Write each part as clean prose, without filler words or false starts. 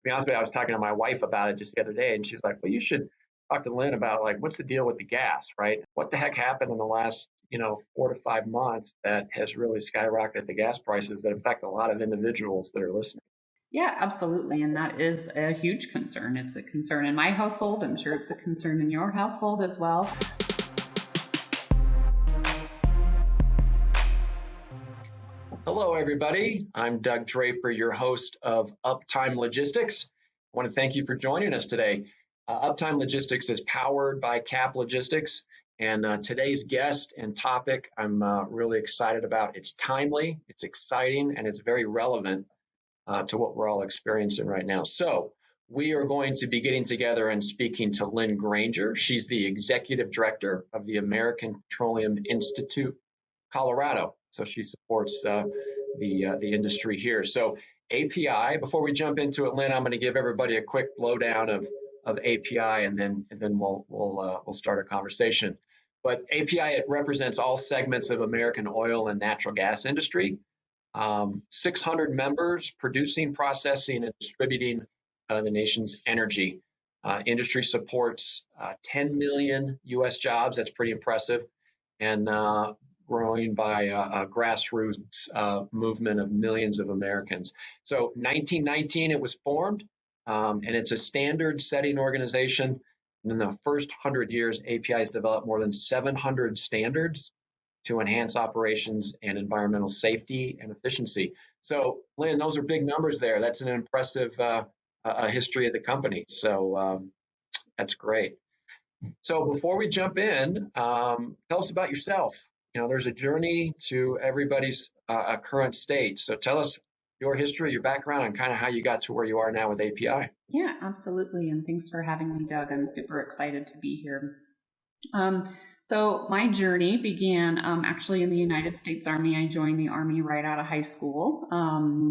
be honest with you, I was talking to my wife about it just the other day, and she's like, "Well, you should talk to Lynn about like what's the deal with the gas, right? What the heck happened in the last 4 to 5 months that has really skyrocketed the gas prices that affect a lot of individuals that are listening." Yeah, absolutely. And that is a huge concern. It's a concern in my household. I'm sure it's a concern in your household as well. Hello, everybody. I'm Doug Draper, your host of Uptime Logistics. I want to thank you for joining us today. Uptime Logistics is powered by CAP Logistics, and today's guest and topic I'm really excited about. It's timely, it's exciting, and it's very relevant to what we're all experiencing right now. So we are going to be getting together and speaking to Lynn Granger. She's the Executive Director of the American Petroleum Institute, Colorado. So she supports the industry here. So API, before we jump into it, Lynn, I'm going to give everybody a quick lowdown of API, and then we'll start a conversation. But API, it represents all segments of American oil and natural gas industry. 600 members producing, processing, and distributing the nation's energy. Industry supports 10 million U.S. jobs. That's pretty impressive. And growing by a grassroots movement of millions of Americans. So 1919, it was formed, and it's a standard-setting organization. And in the first 100 years, API has developed more than 700 standards to enhance operations and environmental safety and efficiency. So, Lynn, those are big numbers there. That's an impressive history of the company. So that's great. So before we jump in, tell us about yourself. There's a journey to everybody's current state. So tell us your history, your background, and kind of how you got to where you are now with API. Yeah, absolutely. And thanks for having me, Doug. I'm super excited to be here. So my journey began actually in the United States Army. I joined the Army right out of high school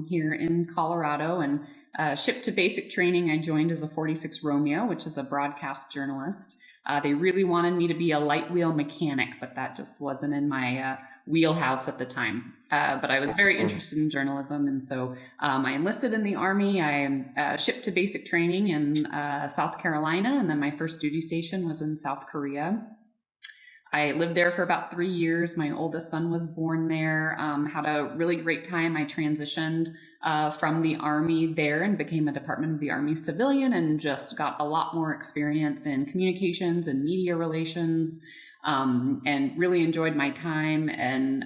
here in Colorado, and shipped to basic training. I joined as a 46 Romeo, which is a broadcast journalist. They really wanted me to be a light wheel mechanic, but that just wasn't in my wheelhouse at the time. But I was very interested in journalism, and so I enlisted in the Army. I shipped to basic training in South Carolina, and then my first duty station was in South Korea. I lived there for about 3 years. My oldest son was born there. Had a really great time. I transitioned from the Army there and became a Department of the Army civilian, and just got a lot more experience in communications and media relations, and really enjoyed my time. And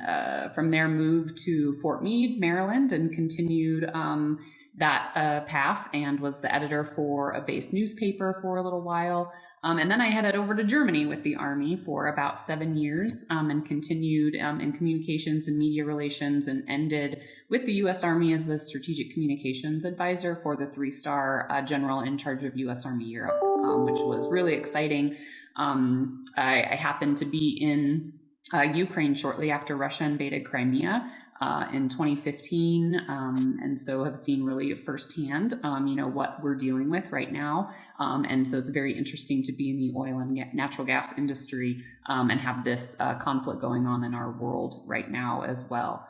from there moved to Fort Meade, Maryland, and continued that path, and was the editor for a base newspaper for a little while. And then I headed over to Germany with the Army for about 7 years, and continued in communications and media relations, and ended with the U.S. Army as the strategic communications advisor for the 3-star general in charge of U.S. Army Europe, which was really exciting. I happened to be in Ukraine shortly after Russia invaded Crimea in 2015, and so have seen really firsthand, what we're dealing with right now. And so it's very interesting to be in the oil and natural gas industry and have this conflict going on in our world right now as well.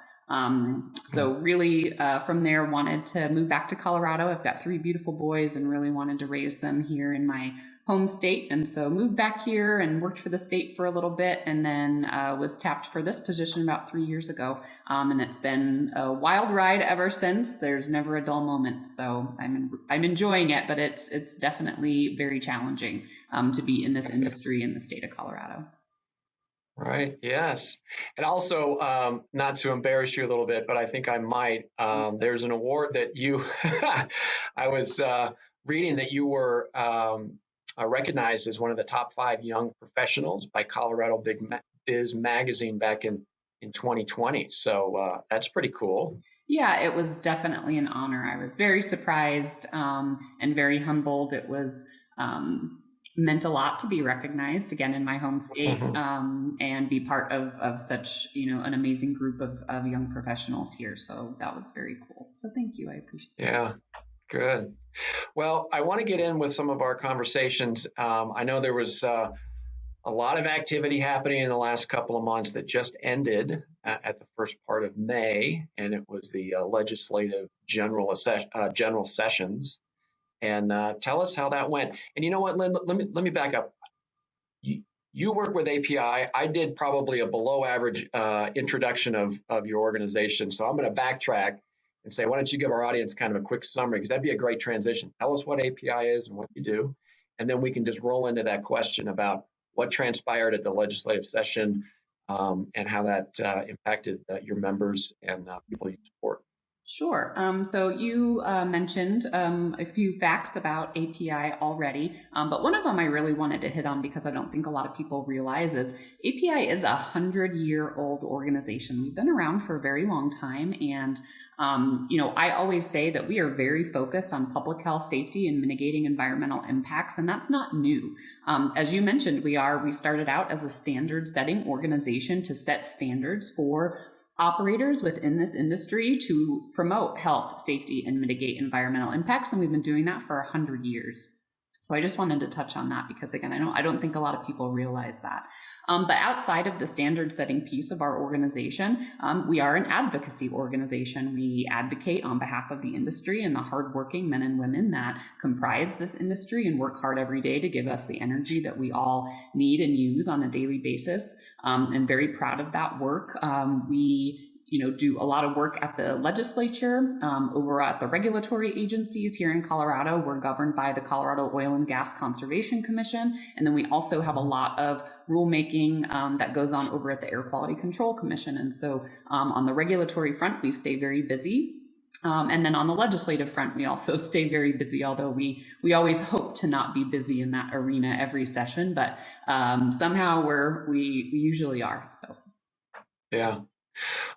So really from there wanted to move back to Colorado. I've got 3 beautiful boys and really wanted to raise them here in my home state. And so moved back here and worked for the state for a little bit, and then was tapped for this position about 3 years ago. And it's been a wild ride ever since. There's never a dull moment. So I'm enjoying it, but it's definitely very challenging to be in this industry in the state of Colorado. Right. Yes. And also, not to embarrass you a little bit, but I think I might. There's an award that you, I was reading that you were recognized as one of the top 5 young professionals by Colorado Biz Magazine back in 2020. So that's pretty cool. Yeah, it was definitely an honor. I was very surprised and very humbled. It was meant a lot to be recognized again in my home state, and be part of such an amazing group of young professionals here. So that was very cool. So thank you. I appreciate it. Yeah, good. Well, I want to get in with some of our conversations. I know there was a lot of activity happening in the last couple of months that just ended at the first part of May, and it was the legislative general sessions. and tell us how that went. And you know what, Lynn, let me back up. You work with API. I did probably a below average introduction of your organization. So I'm going to backtrack and say, why don't you give our audience kind of a quick summary? Because that'd be a great transition. Tell us what API is and what you do. And then we can just roll into that question about what transpired at the legislative session and how that impacted your members and people you support. Sure. So you mentioned a few facts about API already, but one of them I really wanted to hit on because I don't think a lot of people realize is API is 100-year-old organization. We've been around for a very long time, and I always say that we are very focused on public health, safety, and mitigating environmental impacts, and that's not new. As you mentioned, we started out as a standard-setting organization to set standards for operators within this industry to promote health, safety, and mitigate environmental impacts. And we've been doing that for 100 years. So I just wanted to touch on that because, again, I don't think a lot of people realize that. But outside of the standard setting piece of our organization, we are an advocacy organization. We advocate on behalf of the industry and the hardworking men and women that comprise this industry and work hard every day to give us the energy that we all need and use on a daily basis. And very proud of that work. We do a lot of work at the legislature, over at the regulatory agencies here in Colorado. We're governed by the Colorado Oil and Gas Conservation Commission. And then we also have a lot of rulemaking that goes on over at the Air Quality Control Commission. And so on the regulatory front, we stay very busy. And then on the legislative front, we also stay very busy, although we always hope to not be busy in that arena every session, but somehow we usually are. So, yeah.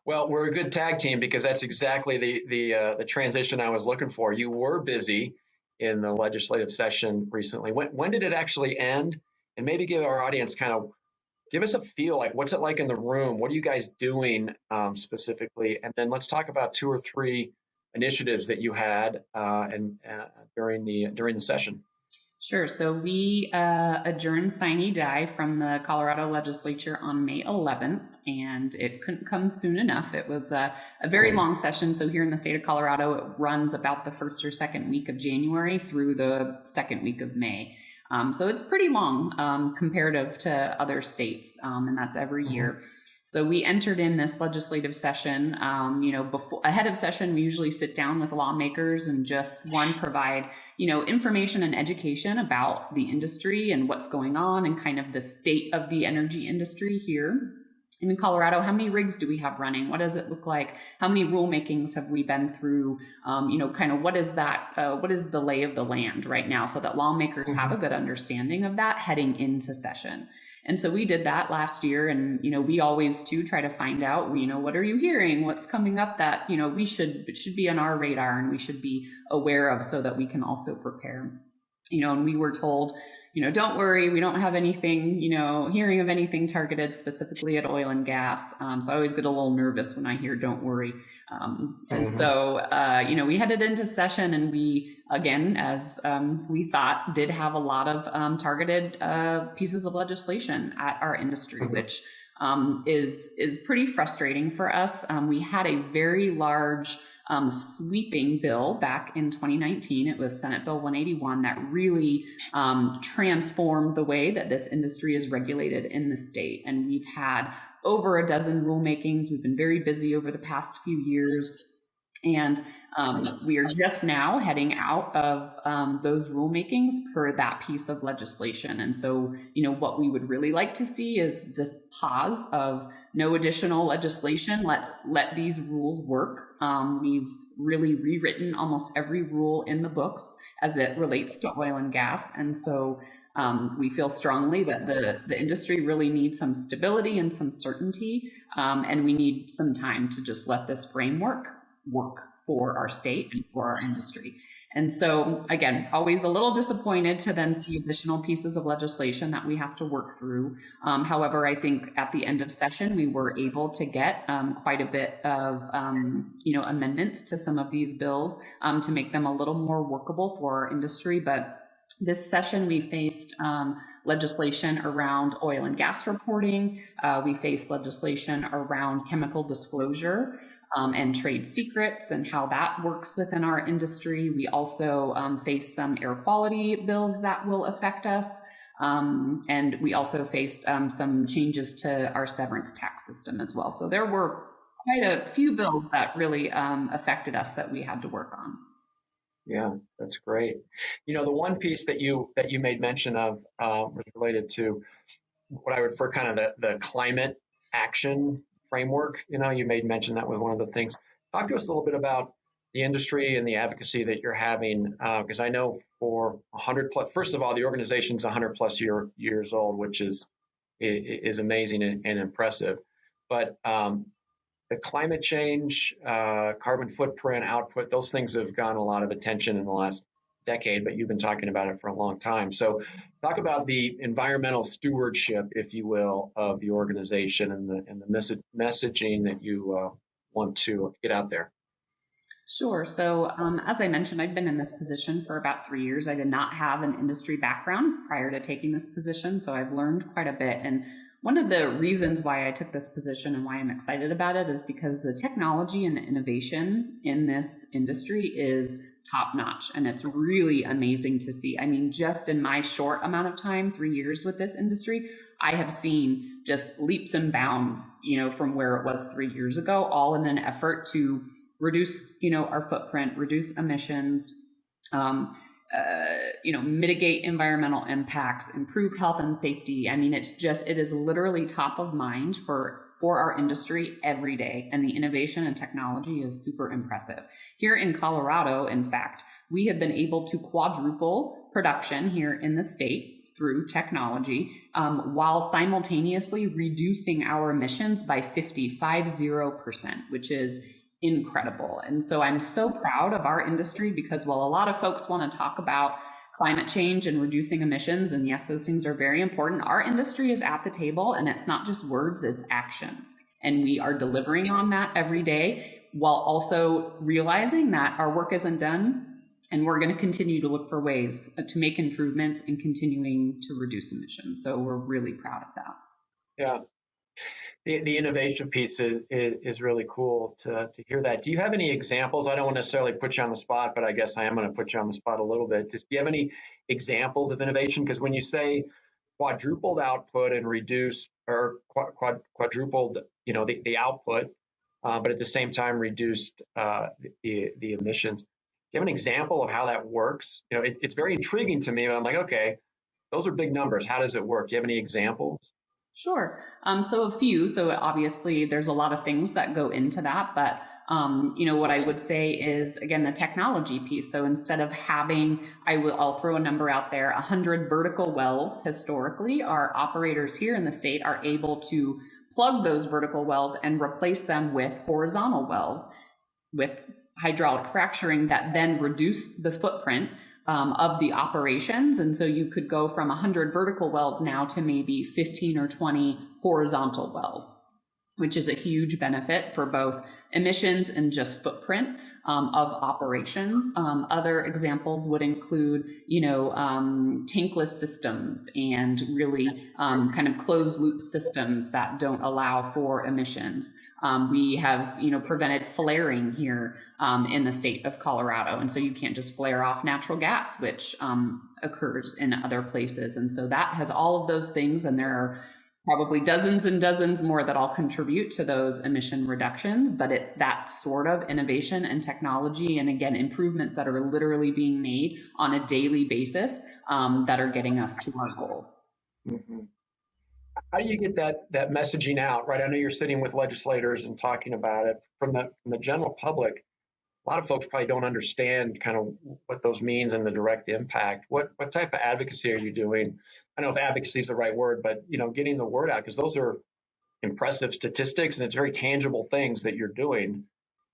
Well, we're a good tag team because that's exactly the transition I was looking for. You were busy in the legislative session recently. When did it actually end? And maybe give our audience give us a feel, like what's it like in the room? What are you guys doing specifically? And then let's talk about 2 or 3 initiatives that you had during the session. Sure. So we adjourned sine die from the Colorado legislature on May 11th, and it couldn't come soon enough. It was a very long session. So here in the state of Colorado, it runs about the first or second week of January through the second week of May. So it's pretty long comparative to other states, and that's every year. So we entered in this legislative session, ahead of session, we usually sit down with lawmakers and just provide, information and education about the industry and what's going on and kind of the state of the energy industry here in Colorado. How many rigs do we have running? What does it look like? How many rulemakings have we been through? What is that? What is the lay of the land right now, so that lawmakers have a good understanding of that heading into session. And so we did that last year, and we always too try to find out, what are you hearing? What's coming up that we should be on our radar and we should be aware of, so that we can also prepare. And we were told, don't worry, we don't have anything, hearing of anything targeted specifically at oil and gas. So I always get a little nervous when I hear don't worry. And so, we headed into session, and we, again, as we thought, did have a lot of targeted pieces of legislation at our industry, which is pretty frustrating for us. We had a very large sweeping bill back in 2019. It was Senate Bill 181 that really transformed the way that this industry is regulated in the state. And we've had over a dozen rulemakings. We've been very busy over the past few years. And we are just now heading out of those rulemakings per that piece of legislation. And so, what we would really like to see is this pause of no additional legislation. Let's let these rules work. We've really rewritten almost every rule in the books as it relates to oil and gas. And so we feel strongly that the industry really needs some stability and some certainty. And we need some time to just let this framework work for our state and for our industry. And so, again, always a little disappointed to then see additional pieces of legislation that we have to work through. However, I think at the end of session, we were able to get quite a bit of, amendments to some of these bills to make them a little more workable for our industry. But this session, we faced legislation around oil and gas reporting. We faced legislation around chemical disclosure. and trade secrets and how that works within our industry. We also face some air quality bills that will affect us. And we also faced some changes to our severance tax system as well. So there were quite a few bills that really affected us that we had to work on. Yeah, that's great. The one piece that you made mention of was related to what I would refer kind of the climate action framework. You made mention that was one of the things. Talk to us a little bit about the industry and the advocacy that you're having, because I know for 100 plus. First of all, the organization's 100 plus years old, which is amazing and impressive. But the climate change, carbon footprint, output, those things have gotten a lot of attention in the last decade, but you've been talking about it for a long time. So talk about the environmental stewardship, if you will, of the organization and the messaging that you want to get out there. Sure. So, as I mentioned, I've been in this position for about 3 years. I did not have an industry background prior to taking this position, so I've learned quite a bit. And one of the reasons why I took this position and why I'm excited about it is because the technology and the innovation in this industry is top notch, and it's really amazing to see. I mean, just in my short amount of time, 3 years with this industry, I have seen just leaps and bounds, from where it was 3 years ago, all in an effort to reduce, our footprint, reduce emissions, mitigate environmental impacts, improve health and safety. I mean, it is literally top of mind for our industry every day. And the innovation and technology is super impressive. Here in Colorado, in fact, we have been able to quadruple production here in the state through technology, while simultaneously reducing our emissions by 50%, which is incredible. And so I'm so proud of our industry because while a lot of folks want to talk about climate change and reducing emissions, and yes, those things are very important, our industry is at the table, and it's not just words, it's actions. And we are delivering on that every day while also realizing that our work isn't done, and we're going to continue to look for ways to make improvements and continuing to reduce emissions. So we're really proud of that. Yeah. The innovation piece is really cool to hear that. Do you have any examples? I don't want to necessarily put you on the spot, but I guess I am going to put you on the spot a little bit. Do you have any examples of innovation? Because when you say quadrupled output and reduced or quadrupled, the output, but at the same time reduced the emissions. Do you have an example of how that works? It's very intriguing to me. I'm like, okay, those are big numbers. How does it work? Do you have any examples? Sure. So a few. So obviously there's a lot of things that go into that, but what I would say is, again, the technology piece. So instead of having, I'll throw a number out there, 100 vertical wells, historically, our operators here in the state are able to plug those vertical wells and replace them with horizontal wells with hydraulic fracturing that then reduce the footprint of the operations. And so you could go from 100 vertical wells now to maybe 15 or 20 horizontal wells, which is a huge benefit for both emissions and just footprint of operations. Other examples would include, tankless systems and really kind of closed loop systems that don't allow for emissions. We have, prevented flaring here in the state of Colorado. And so you can't just flare off natural gas, which occurs in other places. And so that has all of those things. And there are probably dozens and dozens more that all contribute to those emission reductions, but it's that sort of innovation and technology, and again, improvements that are literally being made on a daily basis that are getting us to our goals. Mm-hmm. How do you get that messaging out, right? I know you're sitting with legislators and talking about it. From the general public, a lot of folks probably don't understand kind of what those means and the direct impact. What type of advocacy are you doing? I don't know if advocacy is the right word, but getting the word out, because those are impressive statistics and it's very tangible things that you're doing,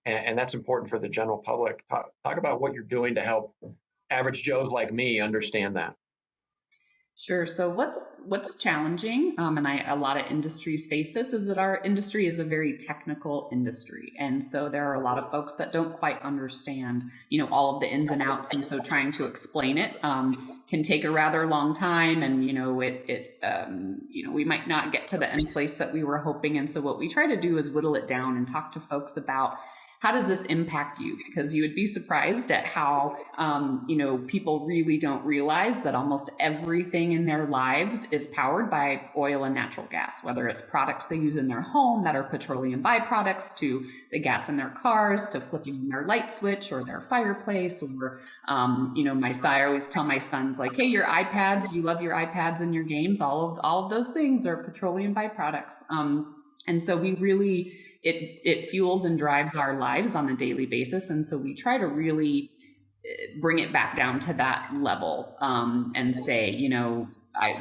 and that's important for the general public. Talk about what you're doing to help average Joes like me understand that. Sure. So what's challenging, and a lot of industries face this, is that our industry is a very technical industry, and so there are a lot of folks that don't quite understand, all of the ins and outs, and so trying to explain it can take a rather long time, and we might not get to the end place that we were hoping, and so what we try to do is whittle it down and talk to folks about how does this impact you? Because you would be surprised at how, people really don't realize that almost everything in their lives is powered by oil and natural gas, whether it's products they use in their home that are petroleum byproducts, to the gas in their cars, to flipping their light switch or their fireplace, or, I always tell my sons, like, hey, your iPads, you love your iPads and your games, all of those things are petroleum byproducts. And so we really, it fuels and drives our lives on a daily basis. And so we try to really bring it back down to that level, and say,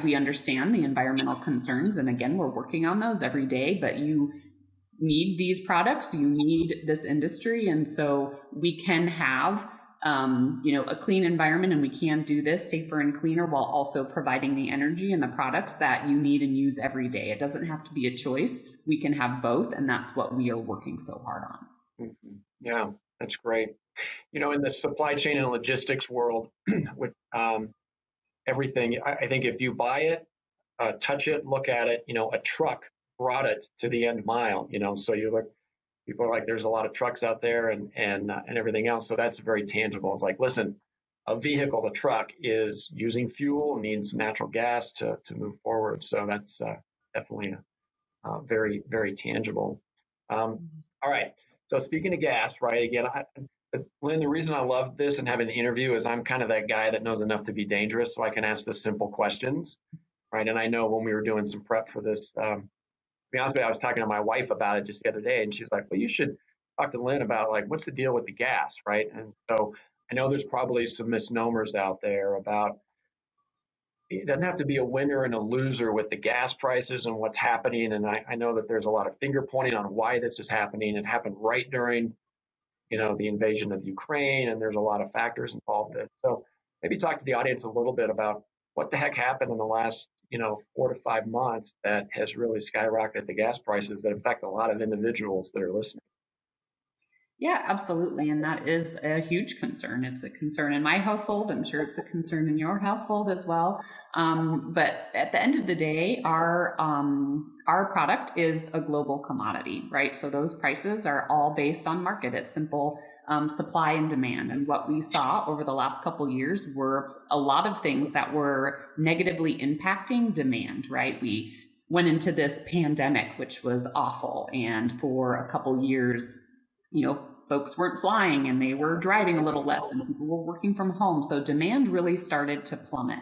we understand the environmental concerns. And again, we're working on those every day, but you need these products, you need this industry. And so we can have a clean environment, and we can do this safer and cleaner while also providing the energy and the products that you need and use every day. It doesn't have to be a choice. We can have both, and that's what we are working so hard on. Mm-hmm. Yeah, that's great. In the supply chain and logistics world, with everything, I think if you buy it, touch it, look at it, a truck brought it to the end mile, so you look. People are like, there's a lot of trucks out there and everything else. So that's very tangible. It's like, listen, a vehicle, the truck, is using fuel, needs natural gas to move forward. So that's definitely very, very tangible. All right. So speaking of gas, right, again, Lynn, the reason I love this and having the interview is I'm kind of that guy that knows enough to be dangerous, so I can ask the simple questions, right? And I know when we were doing some prep for this, be honest with you, I was talking to my wife about it just the other day, and she's like, well, you should talk to Lynn about, like, what's the deal with the gas, right? And so I know there's probably some misnomers out there about, it doesn't have to be a winner and a loser with the gas prices and what's happening. And I know that there's a lot of finger pointing on why this is happening. It happened right during, the invasion of Ukraine, and there's a lot of factors involved in it. So maybe talk to the audience a little bit about what the heck happened in the last 4 to 5 months that has really skyrocketed the gas prices that affect a lot of individuals that are listening. Yeah, absolutely. And that is a huge concern. It's a concern in my household. I'm sure it's a concern in your household as well. But at the end of the day, our product is a global commodity, right? So those prices are all based on market. It's simple supply and demand. And what we saw over the last couple of years were a lot of things that were negatively impacting demand, right? We went into this pandemic, which was awful. And for a couple of years, folks weren't flying and they were driving a little less and people were working from home. So demand really started to plummet.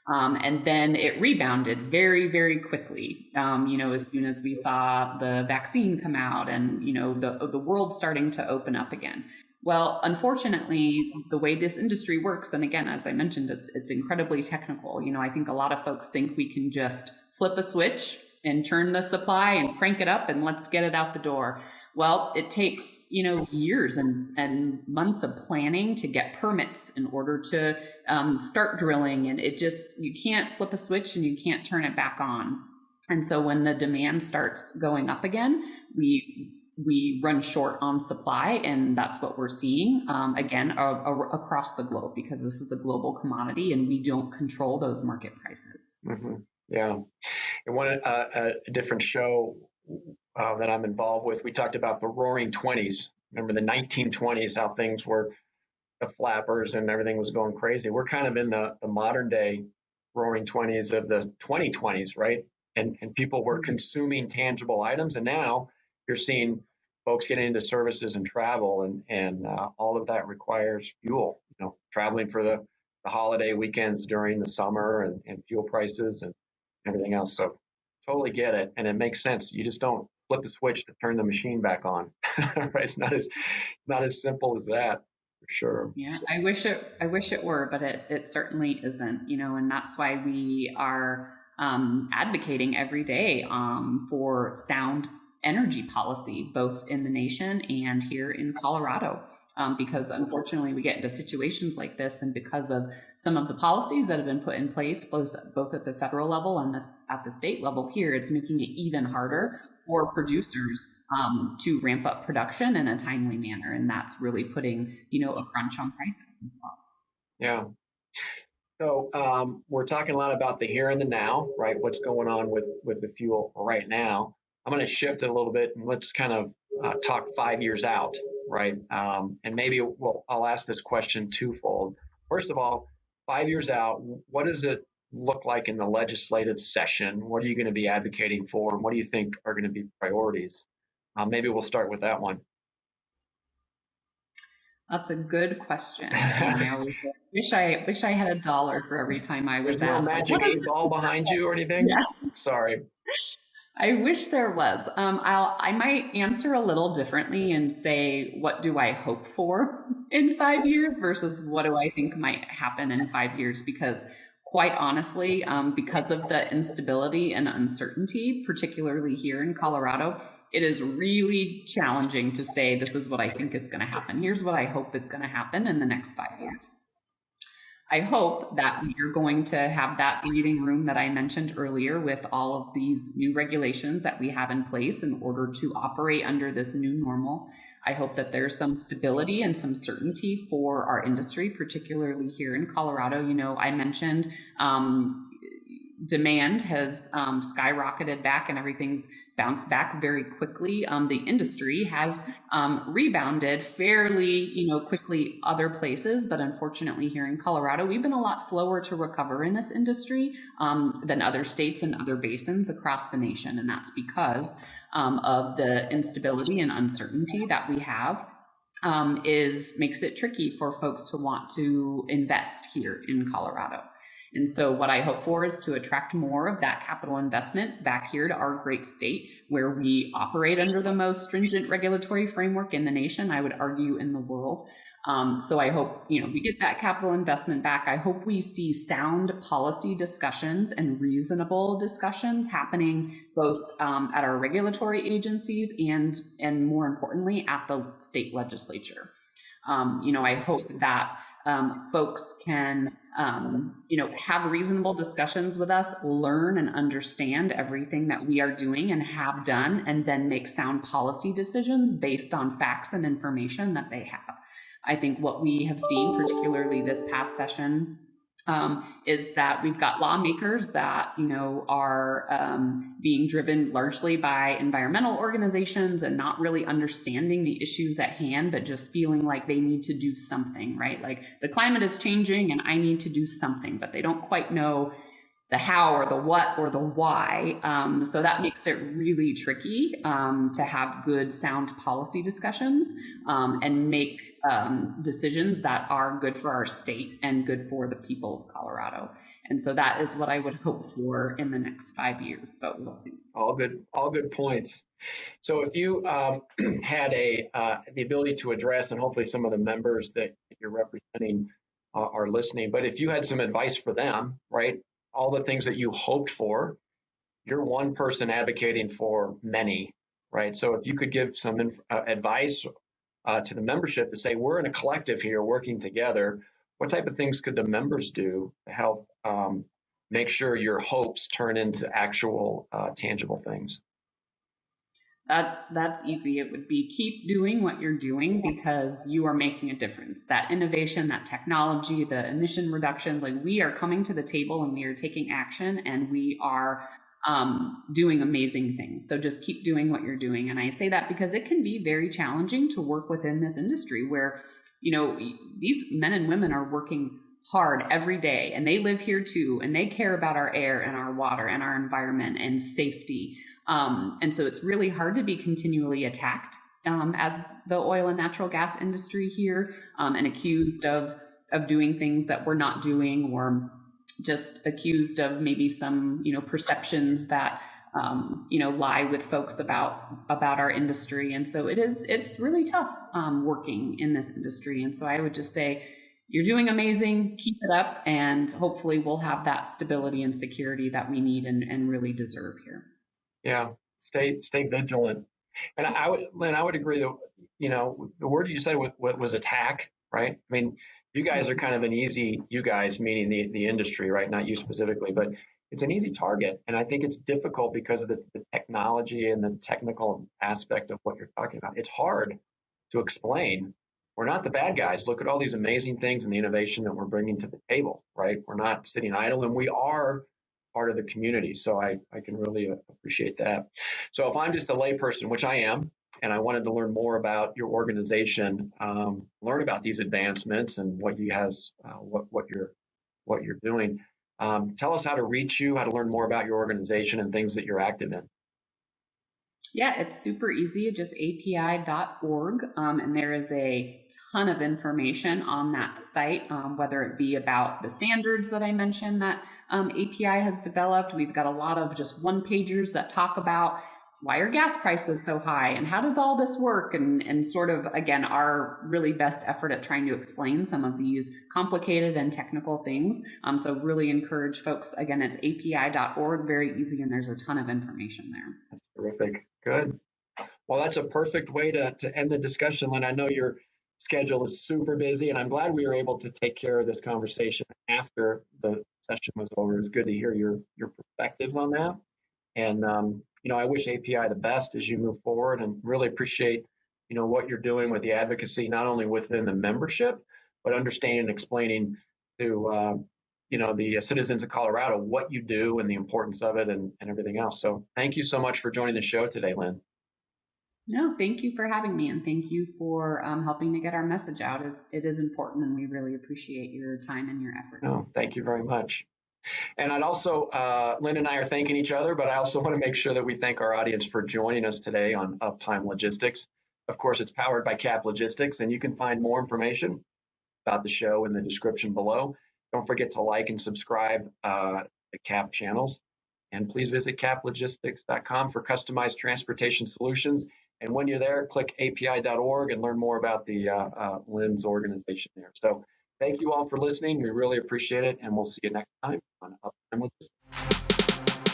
And then it rebounded very, very quickly, as soon as we saw the vaccine come out and, the world starting to open up again. Well, unfortunately, the way this industry works, and again, as I mentioned, it's incredibly technical. I think a lot of folks think we can just flip a switch and turn the supply and crank it up and let's get it out the door. Well, it takes, years and months of planning to get permits in order to start drilling. And you can't flip a switch and you can't turn it back on. And so when the demand starts going up again, we run short on supply. And that's what we're seeing, again, across the globe, because this is a global commodity and we don't control those market prices. Mm-hmm. Yeah. And one a different show that I'm involved with, we talked about the roaring 20s. Remember the 1920s, how things were, the flappers and everything was going crazy. We're kind of in the modern day roaring 20s of the 2020s, right? And people were consuming tangible items. And now you're seeing folks getting into services and travel, and all of that requires fuel, traveling for the holiday weekends during the summer, and fuel prices and everything else. So totally get it. And it makes sense. You just don't flip the switch to turn the machine back on. Right? It's not as simple as that, for sure. Yeah, I wish it were, but it certainly isn't, and that's why we are advocating every day for sound energy policy, both in the nation and here in Colorado. because unfortunately we get into situations like this, and because of some of the policies that have been put in place, both at the federal level and at the state level here, it's making it even harder for producers to ramp up production in a timely manner, and that's really putting a crunch on prices as well. Yeah. So we're talking a lot about the here and the now, right? What's going on with the fuel right now. I'm going to shift it a little bit and let's kind of talk 5 years out, right? And maybe I'll ask this question twofold. First of all, 5 years out, what does it look like in the legislative session? What are you going to be advocating for, and what do you think are going to be priorities? Maybe we'll start with that one. That's a good question. And I always wish I had $1 for every time I was There's asked. no magic 8-ball behind you or anything? Yeah. Sorry. I wish there was. I might answer a little differently and say, what do I hope for in 5 years versus what do I think might happen in 5 years? Because quite honestly, because of the instability and uncertainty, particularly here in Colorado, it is really challenging to say this is what I think is going to happen. Here's what I hope is going to happen in the next 5 years. I hope that we are going to have that breathing room that I mentioned earlier with all of these new regulations that we have in place in order to operate under this new normal. I hope that there's some stability and some certainty for our industry, particularly here in Colorado. I mentioned demand has skyrocketed back and everything's bounced back very quickly. The industry has rebounded fairly, quickly other places, but unfortunately here in Colorado, we've been a lot slower to recover in this industry than other states and other basins across the nation. And that's because of the instability and uncertainty that we have. Makes it tricky for folks to want to invest here in Colorado. And so what I hope for is to attract more of that capital investment back here to our great state, where we operate under the most stringent regulatory framework in the nation, I would argue in the world. So I hope, we get that capital investment back. I hope we see sound policy discussions and reasonable discussions happening both at our regulatory agencies and more importantly, at the state legislature. I hope that folks can, have reasonable discussions with us, learn and understand everything that we are doing and have done, and then make sound policy decisions based on facts and information that they have. I think what we have seen, particularly this past session, is that we've got lawmakers that, are being driven largely by environmental organizations and not really understanding the issues at hand, but just feeling like they need to do something, right? Like the climate is changing and I need to do something, but they don't quite know the how or the what or the why. So that makes it really tricky to have good, sound policy discussions and make decisions that are good for our state and good for the people of Colorado. And so that is what I would hope for in the next 5 years, but we'll see. All good points. So if you had the ability to address, and hopefully some of the members that you're representing are listening, but if you had some advice for them, right? All the things that you hoped for, you're one person advocating for many, right? So if you could give some advice to the membership to say, we're in a collective here working together, what type of things could the members do to help make sure your hopes turn into actual tangible things? That's easy. It would be keep doing what you're doing because you are making a difference. That innovation, that technology, the emission reductions, like we are coming to the table and we are taking action and we are doing amazing things. So just keep doing what you're doing. And I say that because it can be very challenging to work within this industry where, these men and women are working hard every day and they live here too, and they care about our air and our water and our environment and safety. And so it's really hard to be continually attacked as the oil and natural gas industry here and accused of doing things that we're not doing, or just accused of maybe some, perceptions that, lie with folks about our industry. And so it's really tough working in this industry. And so I would just say, you're doing amazing, keep it up, and hopefully we'll have that stability and security that we need and really deserve here. Yeah, stay vigilant. And Lynn, I would agree that, the word you said was attack, right? I mean, you guys are kind of an easy, you guys meaning the industry, right? Not you specifically, but it's an easy target. And I think it's difficult because of the technology and the technical aspect of what you're talking about. It's hard to explain. We're not the bad guys. Look at all these amazing things and the innovation that we're bringing to the table, right? We're not sitting idle, and we are part of the community. So I can really appreciate that. So if I'm just a layperson, which I am, and I wanted to learn more about your organization, learn about these advancements and what you has, what you're doing. Tell us how to reach you, how to learn more about your organization and things that you're active in. Yeah, it's super easy. Just api.org. And there is a ton of information on that site, whether it be about the standards that I mentioned that API has developed. We've got a lot of just one-pagers that talk about why are gas prices so high and how does all this work, and sort of, again, our really best effort at trying to explain some of these complicated and technical things. So really encourage folks, again, it's api.org, very easy, and there's a ton of information there. That's terrific. Good. Well, that's a perfect way to end the discussion, Lynn. I know your schedule is super busy, and I'm glad we were able to take care of this conversation after the session was over. It's good to hear your perspectives on that. And, I wish API the best as you move forward, and really appreciate, what you're doing with the advocacy, not only within the membership, but understanding and explaining to, the citizens of Colorado what you do and the importance of it and everything else. So thank you so much for joining the show today, Lynn. No, thank you for having me, and thank you for helping to get our message out. It is important, and we really appreciate your time and your effort. No, thank you very much. And I'd also, Lynn and I are thanking each other, but I also want to make sure that we thank our audience for joining us today on Uptime Logistics. Of course, it's powered by CAP Logistics, and you can find more information about the show in the description below. Don't forget to like and subscribe to CAP channels. And please visit caplogistics.com for customized transportation solutions. And when you're there, click api.org and learn more about the Lynn's organization there. So thank you all for listening. We really appreciate it, and we'll see you next time on Uptime Logistics.